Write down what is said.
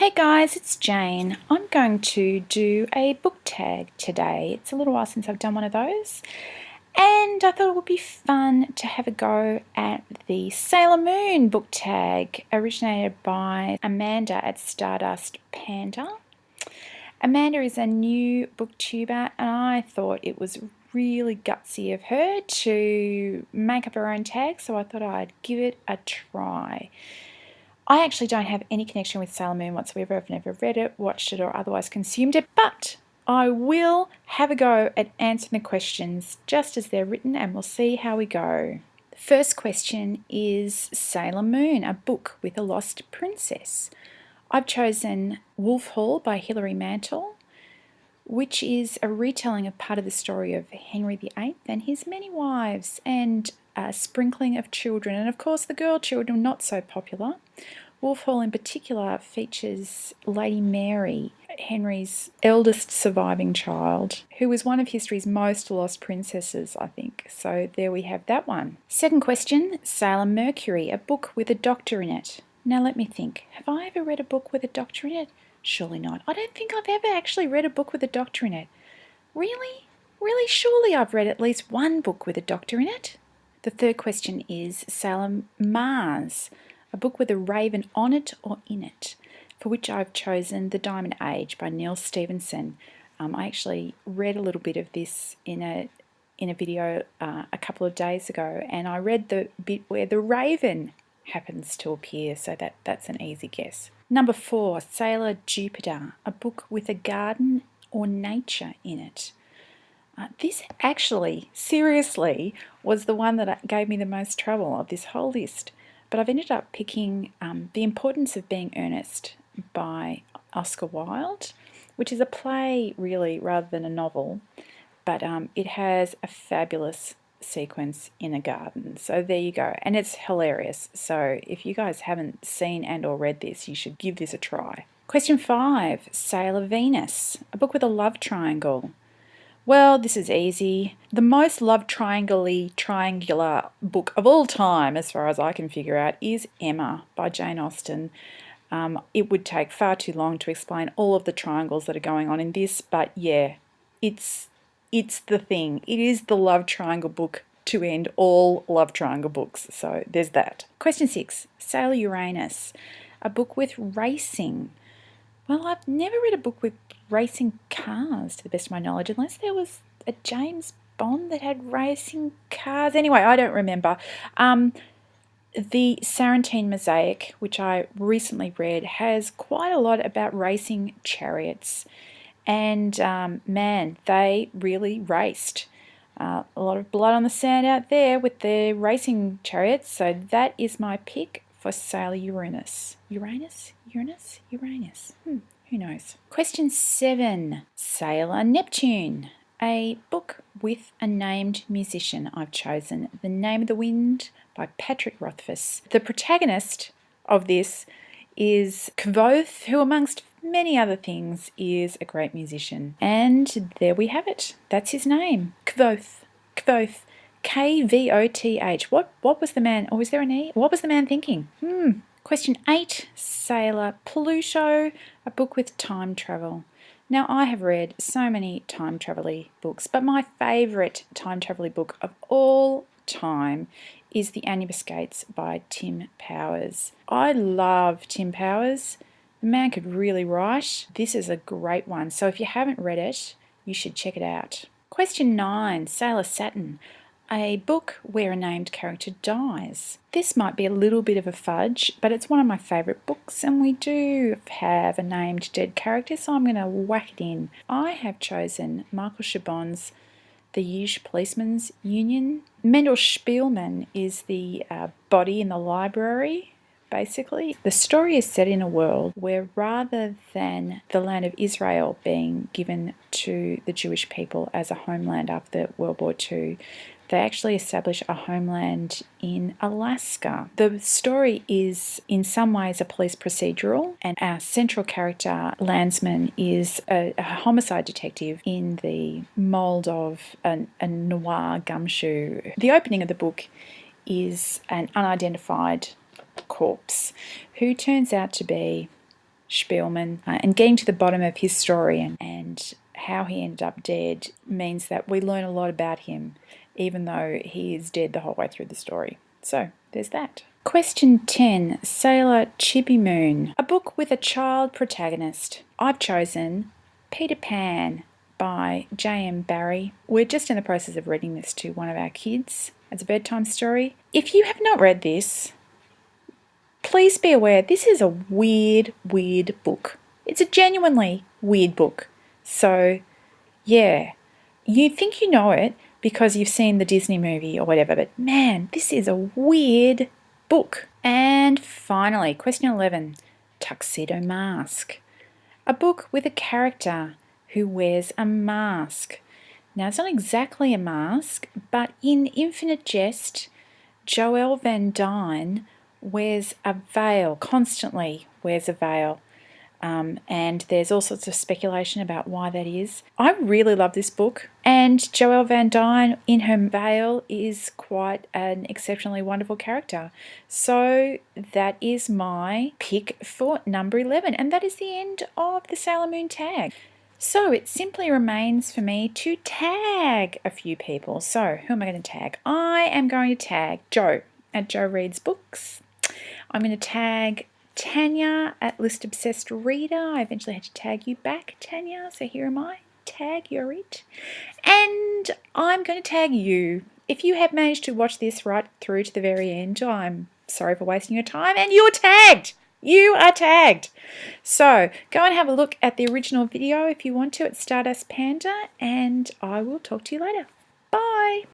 Hey guys, it's Jane. I'm going to do a book tag today. It's a little while since I've done one of those, and I thought it would be fun to have a go at the Sailor Moon book tag, originated by Amanda at Stardust Panda. Amanda is a new booktuber, and I thought it was really gutsy of her to make up her own tag, so I thought I'd give it a try. I actually don't have any connection with Sailor Moon whatsoever. I've never read it, watched it, or otherwise consumed it, but I will have a go at answering the questions just as they're written, and we'll see how we go. The first question is Sailor Moon, a book with a lost princess. I've chosen Wolf Hall by Hilary Mantel, which is a retelling of part of the story of Henry VIII and his many wives and a sprinkling of children. And of course, the girl children not so popular. Wolf Hall in particular features Lady Mary, Henry's eldest surviving child, who was one of history's most lost princesses, I think. So there we have that one. Second question, Sailor Mercury, a book with a doctor in it. Now let me think. Have I ever read a book with a doctor in it? Surely not. I don't think I've ever actually read a book with a doctor in it. Really? Really? Surely I've read at least one book with a doctor in it. The third question is Sailor Mars, a book with a raven on it or in it, for which I've chosen The Diamond Age by Neil Stephenson. I actually read a little bit of this in a video a couple of days ago, and I read the bit where the raven happens to appear, so that's an easy guess. Number 4, Sailor Jupiter, a book with a garden or nature in it. This actually, seriously, was the one that gave me the most trouble of this whole list. But I've ended up picking The Importance of Being Earnest by Oscar Wilde, which is a play, really, rather than a novel. But it has a fabulous sequence in a garden. So there you go. And it's hilarious. So if you guys haven't seen and or read this, you should give this a try. Question 5, Sailor Venus, a book with a love triangle. Well, this is easy. The most love triangular book of all time, as far as I can figure out, is Emma by Jane Austen. It would take far too long to explain all of the triangles that are going on in this, but yeah, it's the thing. It is the love triangle book to end all love triangle books. So there's that. Question 6, Sailor Uranus, a book with racing. Well, I've never read a book with racing cars, to the best of my knowledge, unless there was a James Bond that had racing cars. Anyway, I don't remember. The Sarantine Mosaic, which I recently read, has quite a lot about racing chariots. And man, they really raced. A lot of blood on the sand out there with the racing chariots. So that is my pick for Sailor Uranus. Uranus? Who knows? Question 7, Sailor Neptune, a book with a named musician. I've chosen The Name of the Wind by Patrick Rothfuss. The protagonist of this is Kvothe, who amongst many other things is a great musician. And there we have it. That's his name, Kvothe. Kvoth. What was the man, or is there an E? What was the man thinking? Question 8, Sailor Pluto, a book with time travel. Now, I have read so many time travel-y books, but my favourite time travel-y book of all time is The Ambuscades by Tim Powers. I love Tim Powers. The man could really write. This is a great one, so if you haven't read it, you should check it out. Question 9, Sailor Saturn, a book where a named character dies. This might be a little bit of a fudge, but it's one of my favourite books, and we do have a named dead character, so I'm going to whack it in. I have chosen Michael Chabon's The Yiddish Policeman's Union. Mendel Spielman is the body in the library, basically. The story is set in a world where, rather than the land of Israel being given to the Jewish people as a homeland after World War II, they actually establish a homeland in Alaska. The story is in some ways a police procedural, and our central character, Landsman, is a homicide detective in the mould of a noir gumshoe. The opening of the book is an unidentified corpse who turns out to be Spielman, and getting to the bottom of his story and how he ended up dead means that we learn a lot about him, even though he is dead the whole way through the story. So there's that. Question 10, Sailor Chippy Moon, a book with a child protagonist. I've chosen Peter Pan by J.M. Barrie. We're just in the process of reading this to one of our kids as a bedtime story. If you have not read this, please be aware this is a weird book. It's a genuinely weird book. So, yeah, you think you know it because you've seen the Disney movie or whatever, but man, this is a weird book. And finally, question 11, Tuxedo Mask, a book with a character who wears a mask. Now, it's not exactly a mask, but in Infinite Jest, Joelle Van Dyne wears a veil, constantly wears a veil. And there's all sorts of speculation about why that is. I really love this book, and Joelle Van Dyne in her veil is quite an exceptionally wonderful character. So that is my pick for number 11, and that is the end of the Sailor Moon tag. So it simply remains for me to tag a few people. So who am I going to tag? I am going to tag Jo at Jo Reads Books. I'm going to tag Tanya at List Obsessed Reader. I eventually had to tag you back, Tanya, so here am I. Tag, you're it. And I'm going to tag you. If you have managed to watch this right through to the very end, I'm sorry for wasting your time, and you're tagged. You are tagged. So go and have a look at the original video if you want to at Stardust Panda, and I will talk to you later. Bye.